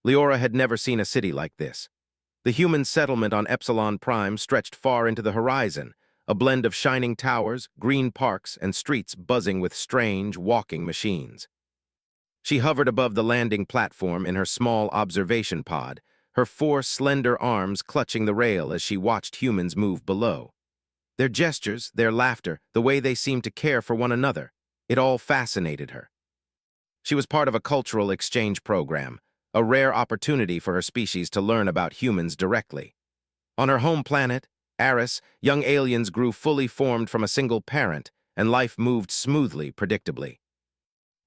Leora had never seen a city like this. The human settlement on Epsilon Prime stretched far into the horizon, a blend of shining towers, green parks, and streets buzzing with strange, walking machines. She hovered above the landing platform in her small observation pod, her four slender arms clutching the rail as she watched humans move below. Their gestures, their laughter, the way they seemed to care for one another, it all fascinated her. She was part of a cultural exchange program, a rare opportunity for her species to learn about humans directly. On her home planet, Eris, young aliens grew fully formed from a single parent, and life moved smoothly, predictably.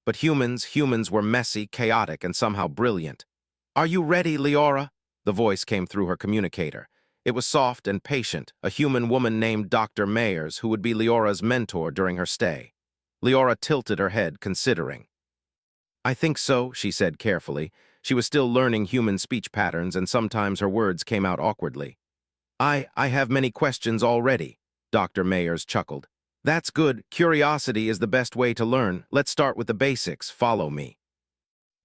But humans were messy, chaotic, and somehow brilliant. "Are you ready, Leora?" The voice came through her communicator. It was soft and patient, a human woman named Dr. Mayers who would be Leora's mentor during her stay. Leora tilted her head, considering. "I think so," she said carefully. She was still learning human speech patterns, and sometimes her words came out awkwardly. I have many questions already," Dr. Mayers chuckled. "That's good. Curiosity is the best way to learn. Let's start with the basics. Follow me."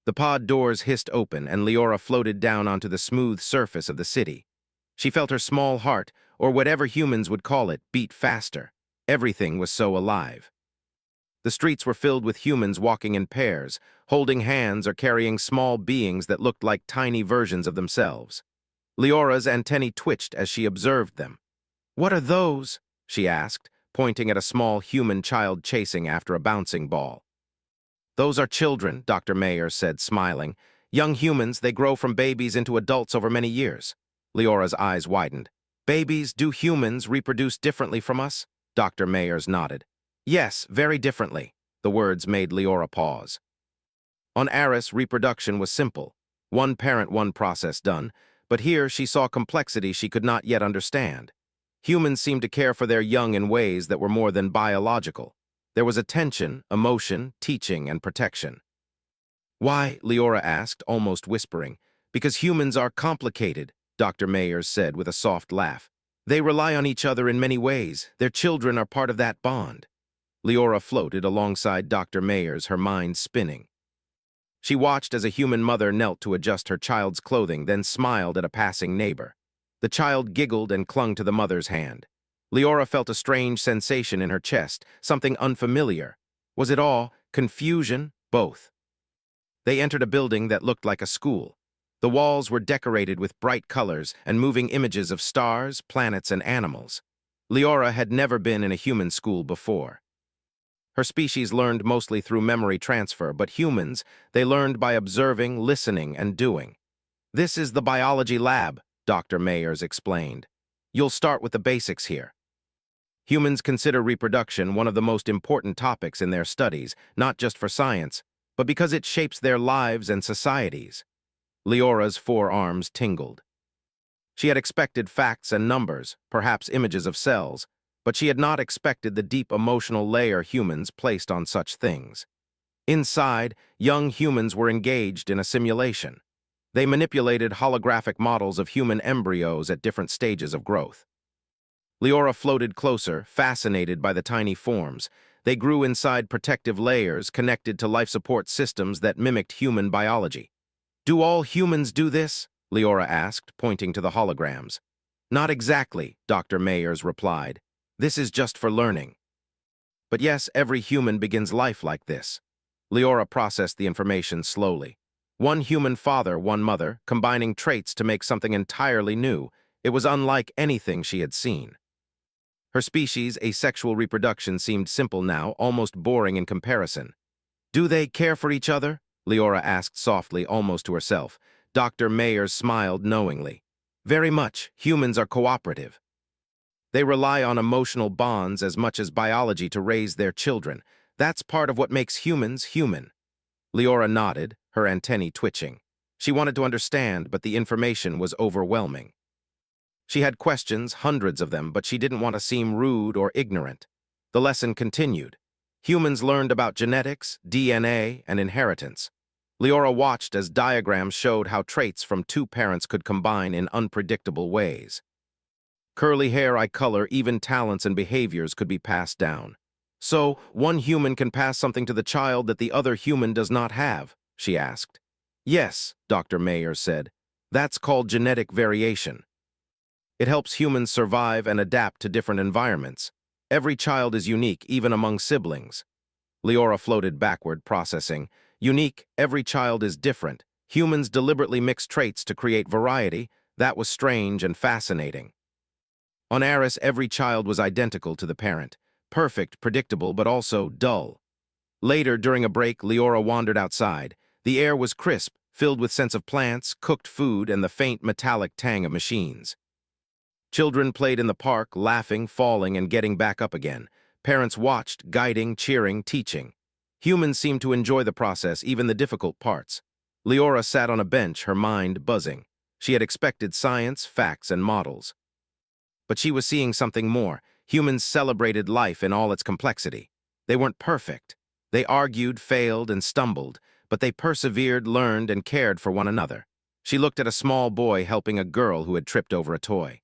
The pod doors hissed open, and Leora floated down onto the smooth surface of the city. She felt her small heart, or whatever humans would call it, beat faster. Everything was so alive. The streets were filled with humans walking in pairs, holding hands or carrying small beings that looked like tiny versions of themselves. Leora's antennae twitched as she observed them. "What are those?" she asked, pointing at a small human child chasing after a bouncing ball. "Those are children," Dr. Mayer said, smiling. "Young humans, they grow from babies into adults over many years." Leora's eyes widened. "Babies, do humans reproduce differently from us?" Dr. Mayers nodded. "Yes, very differently." The words made Leora pause. On Eris, reproduction was simple. One parent, one process done. But here she saw complexity she could not yet understand. Humans seemed to care for their young in ways that were more than biological. There was attention, emotion, teaching, and protection. "Why?" Leora asked, almost whispering. "Because humans are complicated," Dr. Mayers said with a soft laugh. "They rely on each other in many ways. Their children are part of that bond." Leora floated alongside Dr. Mayers, her mind spinning. She watched as a human mother knelt to adjust her child's clothing, then smiled at a passing neighbor. The child giggled and clung to the mother's hand. Leora felt a strange sensation in her chest, something unfamiliar. Was it awe, confusion, both? They entered a building that looked like a school. The walls were decorated with bright colors and moving images of stars, planets, and animals. Leora had never been in a human school before. Her species learned mostly through memory transfer, but humans, they learned by observing, listening, and doing. "This is the biology lab," Dr. Mayers explained. "You'll start with the basics here." Humans consider reproduction one of the most important topics in their studies, not just for science, but because it shapes their lives and societies. Leora's forearms tingled. She had expected facts and numbers, perhaps images of cells, but she had not expected the deep emotional layer humans placed on such things. Inside, young humans were engaged in a simulation. They manipulated holographic models of human embryos at different stages of growth. Leora floated closer, fascinated by the tiny forms. They grew inside protective layers connected to life support systems that mimicked human biology. "Do all humans do this?" Leora asked, pointing to the holograms. "Not exactly," Dr. Mayers replied. "This is just for learning." "But yes, every human begins life like this." Leora processed the information slowly. One human father, one mother, combining traits to make something entirely new. It was unlike anything she had seen. Her species, asexual reproduction, seemed simple now, almost boring in comparison. "Do they care for each other?" Leora asked softly, almost to herself. Dr. Mayers smiled knowingly. "Very much. Humans are cooperative. They rely on emotional bonds as much as biology to raise their children. That's part of what makes humans human." Leora nodded, her antennae twitching. She wanted to understand, but the information was overwhelming. She had questions, hundreds of them, but she didn't want to seem rude or ignorant. The lesson continued. Humans learned about genetics, DNA, and inheritance. Leora watched as diagrams showed how traits from two parents could combine in unpredictable ways. Curly hair, eye color, even talents and behaviors could be passed down. "So, one human can pass something to the child that the other human does not have?" she asked. Yes, Dr. Mayer said. That's called genetic variation. It helps humans survive and adapt to different environments. Every child is unique, even among siblings. Leora floated backward, processing. Unique, every child is different. Humans deliberately mix traits to create variety. That was strange and fascinating. On Eris, every child was identical to the parent. Perfect, predictable, but also dull. Later, during a break, Leora wandered outside. The air was crisp, filled with scents of plants, cooked food, and the faint metallic tang of machines. Children played in the park, laughing, falling, and getting back up again. Parents watched, guiding, cheering, teaching. Humans seemed to enjoy the process, even the difficult parts. Leora sat on a bench, her mind buzzing. She had expected science, facts, and models. But she was seeing something more. Humans celebrated life in all its complexity. They weren't perfect. They argued, failed, and stumbled, but they persevered, learned, and cared for one another. She looked at a small boy helping a girl who had tripped over a toy.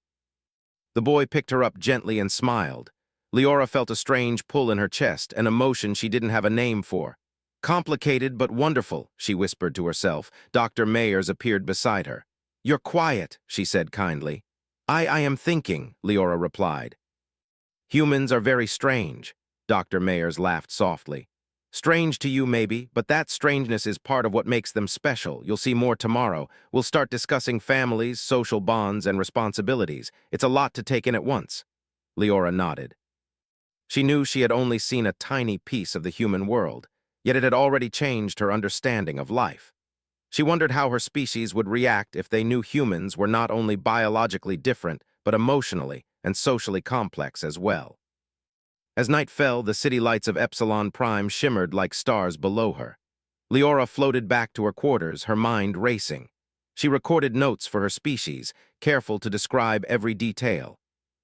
The boy picked her up gently and smiled. Leora felt a strange pull in her chest, an emotion she didn't have a name for. Complicated but wonderful, she whispered to herself. Dr. Mayers appeared beside her. You're quiet, she said kindly. I am thinking, Leora replied. Humans are very strange. Dr. Mayers laughed softly. Strange to you, maybe, but that strangeness is part of what makes them special. You'll see more tomorrow. We'll start discussing families, social bonds, and responsibilities. It's a lot to take in at once. Leora nodded. She knew she had only seen a tiny piece of the human world, yet it had already changed her understanding of life. She wondered how her species would react if they knew humans were not only biologically different, but emotionally and socially complex as well. As night fell, the city lights of Epsilon Prime shimmered like stars below her. Leora floated back to her quarters, her mind racing. She recorded notes for her species, careful to describe every detail.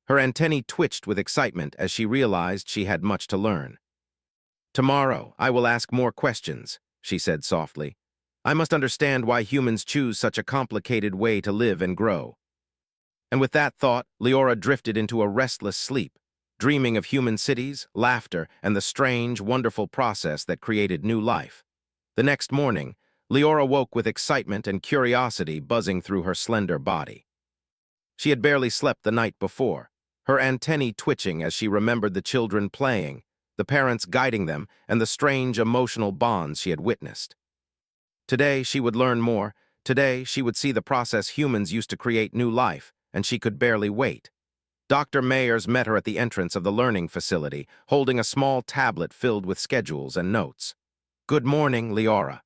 Her antennae twitched with excitement as she realized she had much to learn. Tomorrow, I will ask more questions, she said softly. I must understand why humans choose such a complicated way to live and grow. And with that thought, Leora drifted into a restless sleep, dreaming of human cities, laughter, and the strange, wonderful process that created new life. The next morning, Leora woke with excitement and curiosity buzzing through her slender body. She had barely slept the night before, her antennae twitching as she remembered the children playing, the parents guiding them, and the strange emotional bonds she had witnessed. Today, she would learn more. Today, she would see the process humans used to create new life, and she could barely wait. Dr. Mayers met her at the entrance of the learning facility, holding a small tablet filled with schedules and notes. Good morning, Leora.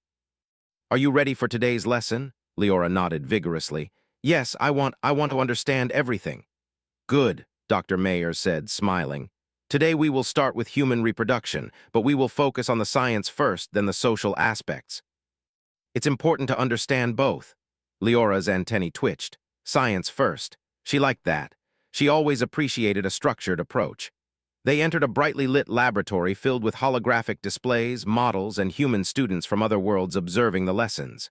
Are you ready for today's lesson? Leora nodded vigorously. Yes, I want to understand everything. Good, Dr. Mayers said, smiling. Today we will start with human reproduction, but we will focus on the science first, then the social aspects. It's important to understand both. Leora's antennae twitched. Science first. She liked that. She always appreciated a structured approach. They entered a brightly lit laboratory filled with holographic displays, models, and human students from other worlds observing the lessons.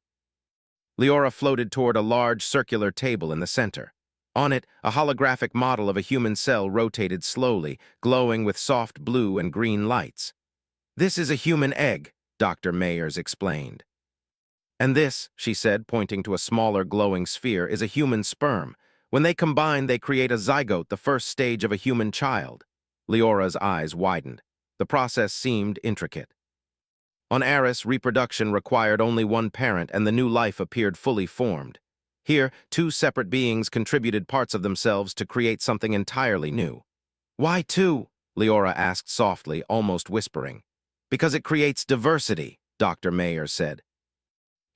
Leora floated toward a large circular table in the center. On it, a holographic model of a human cell rotated slowly, glowing with soft blue and green lights. This is a human egg, Dr. Mayers explained. And this, she said, pointing to a smaller glowing sphere, is a human sperm. When they combine, they create a zygote, the first stage of a human child. Leora's eyes widened. The process seemed intricate. On Eris, reproduction required only one parent, and the new life appeared fully formed. Here, two separate beings contributed parts of themselves to create something entirely new. Why two? Leora asked softly, almost whispering. Because it creates diversity, Dr. Mayer said.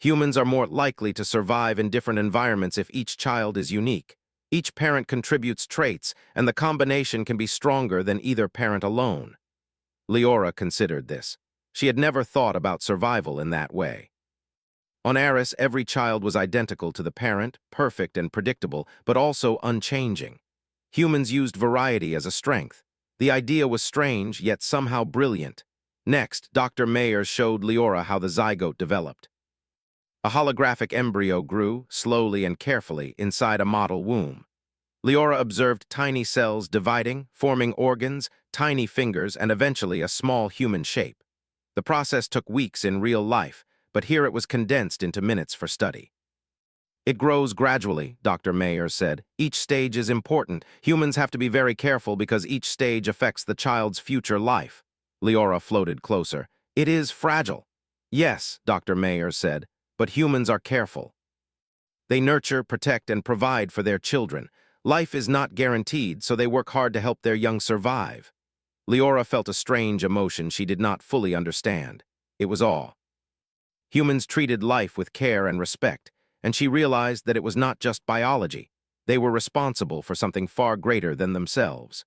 Humans are more likely to survive in different environments if each child is unique. Each parent contributes traits, and the combination can be stronger than either parent alone. Leora considered this. She had never thought about survival in that way. On Eris, every child was identical to the parent, perfect and predictable, but also unchanging. Humans used variety as a strength. The idea was strange, yet somehow brilliant. Next, Dr. Mayers showed Leora how the zygote developed. A holographic embryo grew, slowly and carefully, inside a model womb. Leora observed tiny cells dividing, forming organs, tiny fingers, and eventually a small human shape. The process took weeks in real life, but here it was condensed into minutes for study. It grows gradually, Dr. Mayer said. Each stage is important. Humans have to be very careful because each stage affects the child's future life. Leora floated closer. It is fragile. Yes, Dr. Mayer said, but humans are careful. They nurture, protect, and provide for their children. Life is not guaranteed, so they work hard to help their young survive. Leora felt a strange emotion she did not fully understand. It was awe. Humans treated life with care and respect, and she realized that it was not just biology. They were responsible for something far greater than themselves.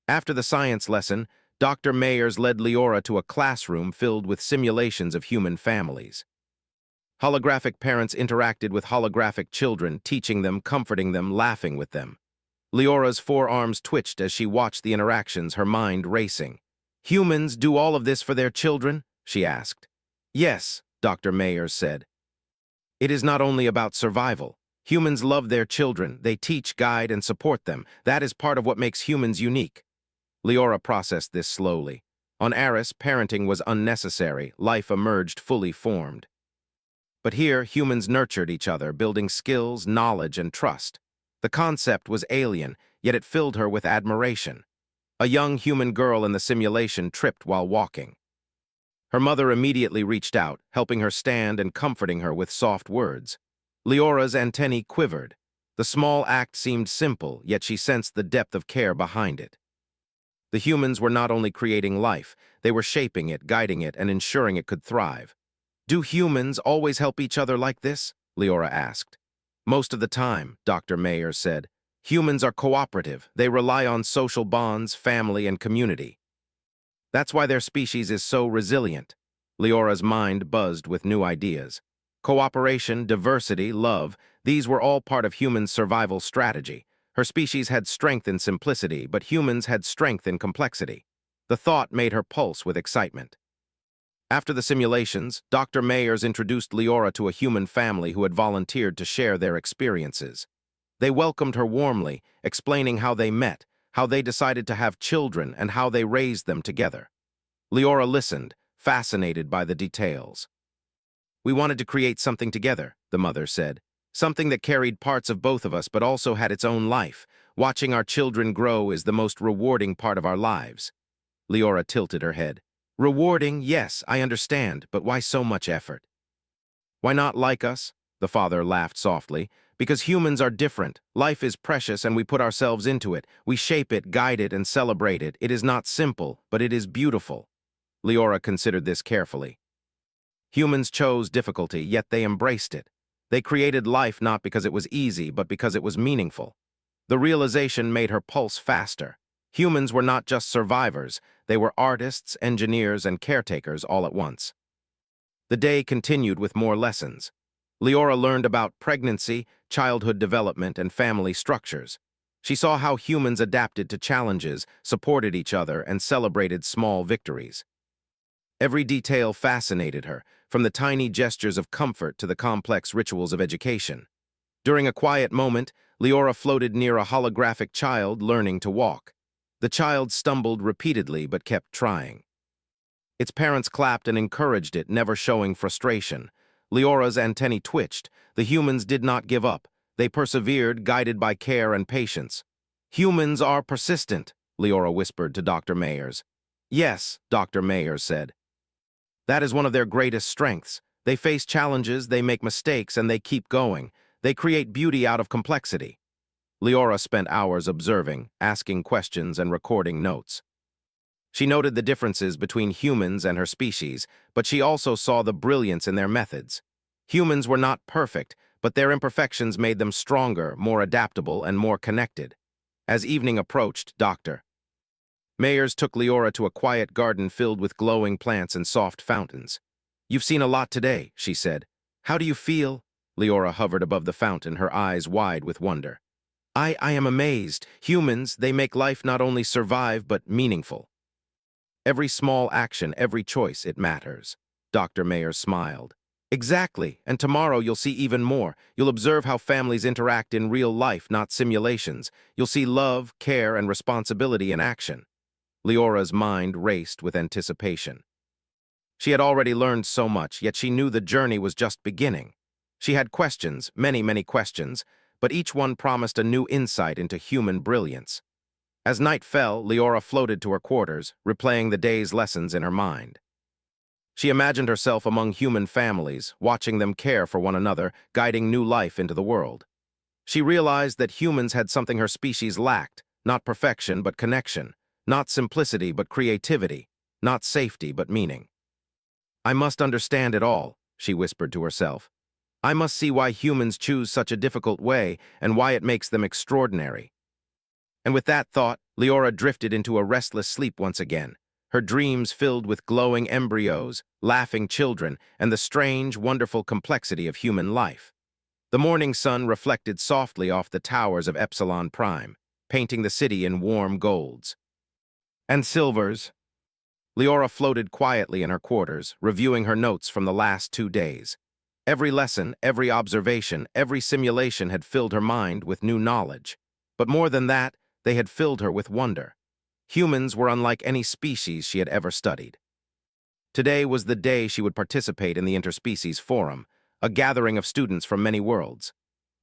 After the science lesson, Dr. Mayers led Leora to a classroom filled with simulations of human families. Holographic parents interacted with holographic children, teaching them, comforting them, laughing with them. Leora's forearms twitched as she watched the interactions, her mind racing. Humans do all of this for their children? She asked. Yes, Dr. Mayers said. It is not only about survival. Humans love their children. They teach, guide, and support them. That is part of what makes humans unique. Leora processed this slowly. On Eris, parenting was unnecessary. Life emerged fully formed. But here, humans nurtured each other, building skills, knowledge, and trust. The concept was alien, yet it filled her with admiration. A young human girl in the simulation tripped while walking. Her mother immediately reached out, helping her stand and comforting her with soft words. Leora's antennae quivered. The small act seemed simple, yet she sensed the depth of care behind it. The humans were not only creating life, they were shaping it, guiding it, and ensuring it could thrive. Do humans always help each other like this? Leora asked. Most of the time, Dr. Mayer said. Humans are cooperative. They rely on social bonds, family, and community. That's why their species is so resilient. Leora's mind buzzed with new ideas. Cooperation, diversity, love, these were all part of human survival strategy. Her species had strength in simplicity, but humans had strength in complexity. The thought made her pulse with excitement. After the simulations, Dr. Mayers introduced Leora to a human family who had volunteered to share their experiences. They welcomed her warmly, explaining how they met, how they decided to have children, and how they raised them together. Leora listened, fascinated by the details. We wanted to create something together, the mother said. Something that carried parts of both of us but also had its own life. Watching our children grow is the most rewarding part of our lives. Leora tilted her head. Rewarding, yes, I understand, but why so much effort? Why not like us? The father laughed softly. Because humans are different. Life is precious and we put ourselves into it. We shape it, guide it, and celebrate it. It is not simple, but it is beautiful. Leora considered this carefully. Humans chose difficulty, yet they embraced it. They created life not because it was easy, but because it was meaningful. The realization made her pulse faster. Humans were not just survivors. They were artists, engineers, and caretakers all at once. The day continued with more lessons. Leora learned about pregnancy, childhood development, and family structures. She saw how humans adapted to challenges, supported each other, and celebrated small victories. Every detail fascinated her, from the tiny gestures of comfort to the complex rituals of education. During a quiet moment, Leora floated near a holographic child learning to walk. The child stumbled repeatedly but kept trying. Its parents clapped and encouraged it, never showing frustration. Leora's antennae twitched. The humans did not give up. They persevered, guided by care and patience. Humans are persistent, Leora whispered to Dr. Mayers. Yes, Dr. Mayers said. That is one of their greatest strengths. They face challenges, they make mistakes, and they keep going. They create beauty out of complexity. Leora spent hours observing, asking questions, and recording notes. She noted the differences between humans and her species, but she also saw the brilliance in their methods. Humans were not perfect, but their imperfections made them stronger, more adaptable, and more connected. As evening approached, Dr. Mayers took Leora to a quiet garden filled with glowing plants and soft fountains. You've seen a lot today, she said. How do you feel? Leora hovered above the fountain, her eyes wide with wonder. I am amazed. Humans, they make life not only survive, but meaningful. Every small action, every choice, it matters. Dr. Mayer smiled. Exactly, and tomorrow you'll see even more. You'll observe how families interact in real life, not simulations. You'll see love, care, and responsibility in action. Leora's mind raced with anticipation. She had already learned so much, yet she knew the journey was just beginning. She had questions, many, many questions, but each one promised a new insight into human brilliance. As night fell, Leora floated to her quarters, replaying the day's lessons in her mind. She imagined herself among human families, watching them care for one another, guiding new life into the world. She realized that humans had something her species lacked, not perfection but connection, not simplicity but creativity, not safety but meaning. "I must understand it all," she whispered to herself. "I must see why humans choose such a difficult way and why it makes them extraordinary." And with that thought, Leora drifted into a restless sleep once again, her dreams filled with glowing embryos, laughing children, and the strange, wonderful complexity of human life. The morning sun reflected softly off the towers of Epsilon Prime, painting the city in warm golds and silvers. Leora floated quietly in her quarters, reviewing her notes from the last 2 days. Every lesson, every observation, every simulation had filled her mind with new knowledge. But more than that, they had filled her with wonder. Humans were unlike any species she had ever studied. Today was the day she would participate in the Interspecies Forum, a gathering of students from many worlds.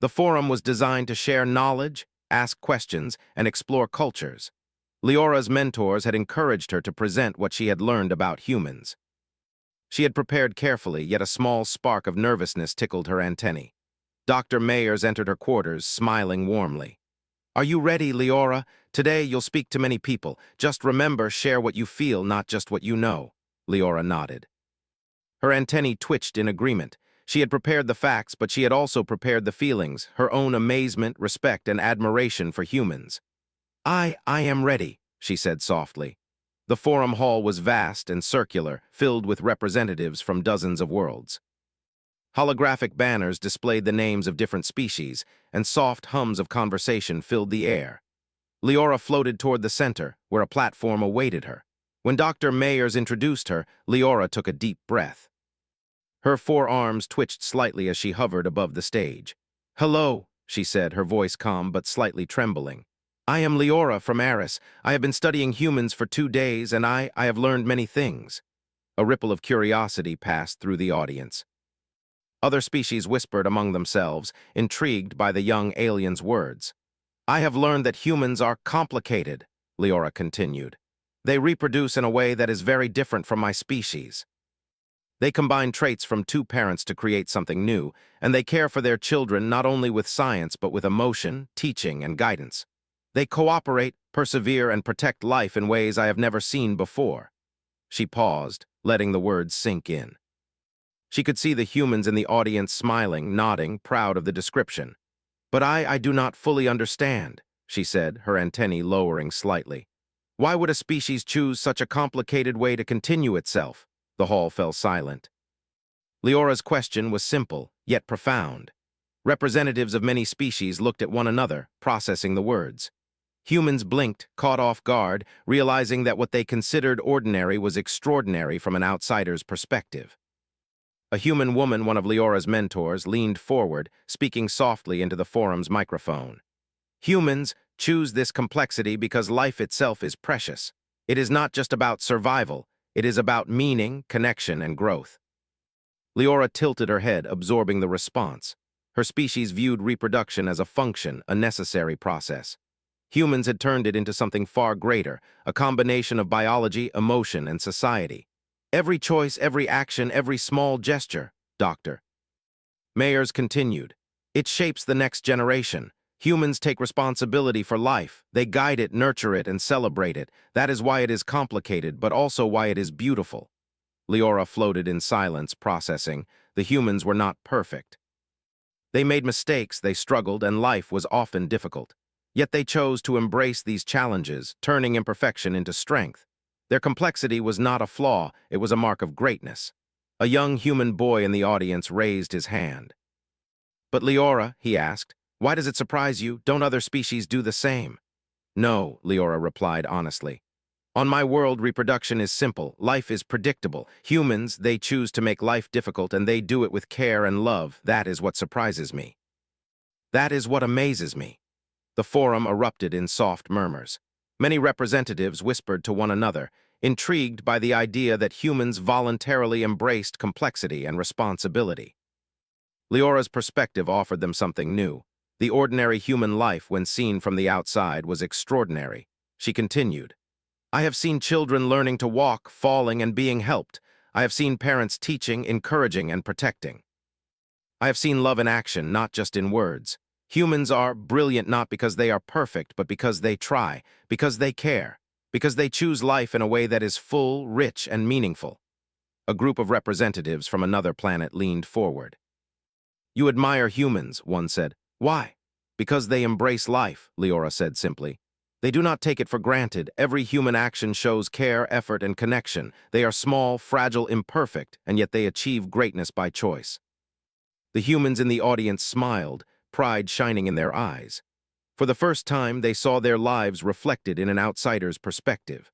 The forum was designed to share knowledge, ask questions, and explore cultures. Leora's mentors had encouraged her to present what she had learned about humans. She had prepared carefully, yet a small spark of nervousness tickled her antennae. Dr. Mayers entered her quarters, smiling warmly. "Are you ready, Leora? Today you'll speak to many people. Just remember, share what you feel, not just what you know." Leora nodded. Her antennae twitched in agreement. She had prepared the facts, but she had also prepared the feelings, her own amazement, respect, and admiration for humans. I am ready," she said softly. The forum hall was vast and circular, filled with representatives from dozens of worlds. Holographic banners displayed the names of different species, and soft hums of conversation filled the air. Leora floated toward the center, where a platform awaited her. When Dr. Mayers introduced her, Leora took a deep breath. Her forearms twitched slightly as she hovered above the stage. "Hello," she said, her voice calm but slightly trembling. "I am Leora from Eris. I have been studying humans for 2 days, and I have learned many things." A ripple of curiosity passed through the audience. Other species whispered among themselves, intrigued by the young alien's words. "I have learned that humans are complicated," Leora continued. "They reproduce in a way that is very different from my species. They combine traits from 2 parents to create something new, and they care for their children not only with science but with emotion, teaching, and guidance. They cooperate, persevere, and protect life in ways I have never seen before." She paused, letting the words sink in. She could see the humans in the audience smiling, nodding, proud of the description. "But I do not fully understand," she said, her antennae lowering slightly. "Why would a species choose such a complicated way to continue itself?" The hall fell silent. Leora's question was simple, yet profound. Representatives of many species looked at one another, processing the words. Humans blinked, caught off guard, realizing that what they considered ordinary was extraordinary from an outsider's perspective. A human woman, one of Leora's mentors, leaned forward, speaking softly into the forum's microphone. "Humans choose this complexity because life itself is precious. It is not just about survival, it is about meaning, connection, and growth." Leora tilted her head, absorbing the response. Her species viewed reproduction as a function, a necessary process. Humans had turned it into something far greater, a combination of biology, emotion, and society. "Every choice, every action, every small gesture," Dr. Mayers continued. "It shapes the next generation. Humans take responsibility for life. They guide it, nurture it, and celebrate it. That is why it is complicated, but also why it is beautiful." Leora floated in silence, processing. The humans were not perfect. They made mistakes, they struggled, and life was often difficult. Yet they chose to embrace these challenges, turning imperfection into strength. Their complexity was not a flaw, it was a mark of greatness. A young human boy in the audience raised his hand. "But Leora," he asked, "why does it surprise you? Don't other species do the same?" "No," Leora replied honestly. "On my world, reproduction is simple. Life is predictable. Humans, they choose to make life difficult, and they do it with care and love. That is what surprises me. That is what amazes me." The forum erupted in soft murmurs. Many representatives whispered to one another, intrigued by the idea that humans voluntarily embraced complexity and responsibility. Leora's perspective offered them something new. The ordinary human life, when seen from the outside, was extraordinary. She continued, I have seen children learning to walk, falling, and being helped. I have seen parents teaching, encouraging, and protecting. I have seen love in action, not just in words. Humans are brilliant not because they are perfect, but because they try, because they care, because they choose life in a way that is full, rich, and meaningful. A group of representatives from another planet leaned forward. You admire humans, one said. Why? Because they embrace life, Leora said simply. They do not take it for granted. Every human action shows care, effort, and connection. They are small, fragile, imperfect, and yet they achieve greatness by choice. The humans in the audience smiled, pride shining in their eyes. For the first time, they saw their lives reflected in an outsider's perspective.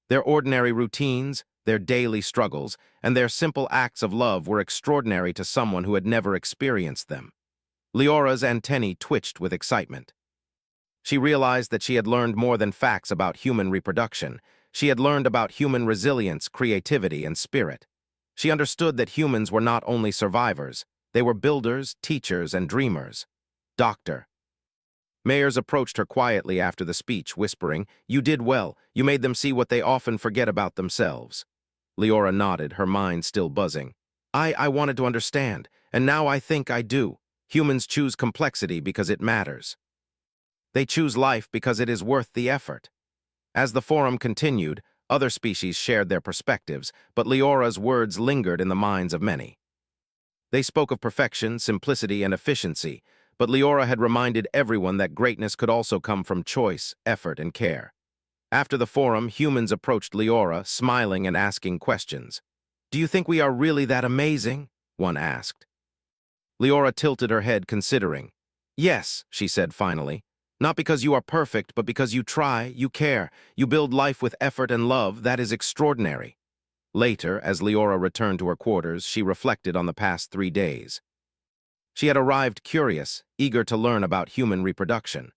Their ordinary routines, their daily struggles, and their simple acts of love were extraordinary to someone who had never experienced them. Leora's antennae twitched with excitement. She realized that she had learned more than facts about human reproduction. She had learned about human resilience, creativity, and spirit. She understood that humans were not only survivors, they were builders, teachers, and dreamers. Doctor. Mayers approached her quietly after the speech, whispering, You did well. You made them see what they often forget about themselves. Leora nodded, her mind still buzzing. I wanted to understand, and now I think I do. Humans choose complexity because it matters. They choose life because it is worth the effort. As the forum continued, other species shared their perspectives, but Leora's words lingered in the minds of many. They spoke of perfection, simplicity, and efficiency, but Leora had reminded everyone that greatness could also come from choice, effort, and care. After the forum, humans approached Leora, smiling and asking questions. Do you think we are really that amazing? One asked. Leora tilted her head, considering. Yes, she said finally. Not because you are perfect, but because you try, you care, you build life with effort and love. That is extraordinary. Later, as Leora returned to her quarters, she reflected on the past 3 days. She had arrived curious, eager to learn about human reproduction.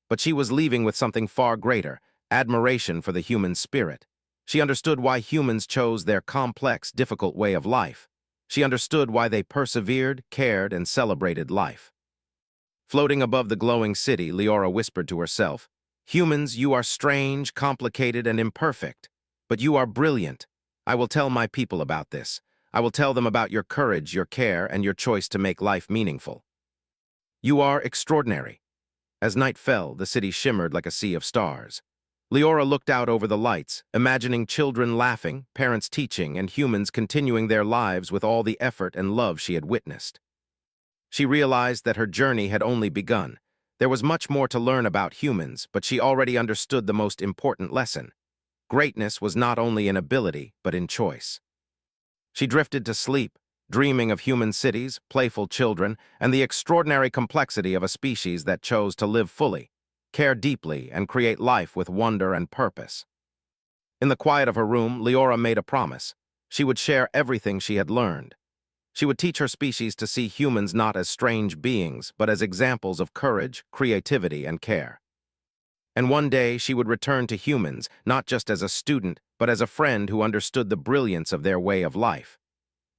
But she was leaving with something far greater, admiration for the human spirit. She understood why humans chose their complex, difficult way of life. She understood why they persevered, cared, and celebrated life. Floating above the glowing city, Leora whispered to herself, Humans, you are strange, complicated, and imperfect. But you are brilliant. I will tell my people about this. I will tell them about your courage, your care, and your choice to make life meaningful. You are extraordinary. As night fell, the city shimmered like a sea of stars. Leora looked out over the lights, imagining children laughing, parents teaching, and humans continuing their lives with all the effort and love she had witnessed. She realized that her journey had only begun. There was much more to learn about humans, but she already understood the most important lesson. Greatness was not only in ability, but in choice. She drifted to sleep, dreaming of human cities, playful children, and the extraordinary complexity of a species that chose to live fully, care deeply, and create life with wonder and purpose. In the quiet of her room, Leora made a promise. She would share everything she had learned. She would teach her species to see humans not as strange beings, but as examples of courage, creativity, and care. And one day she would return to humans, not just as a student, but as a friend who understood the brilliance of their way of life.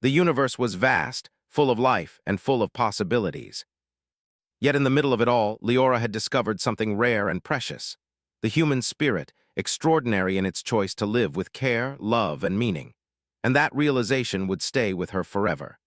The universe was vast, full of life, and full of possibilities. Yet in the middle of it all, Leora had discovered something rare and precious. The human spirit, extraordinary in its choice to live with care, love, and meaning. And that realization would stay with her forever.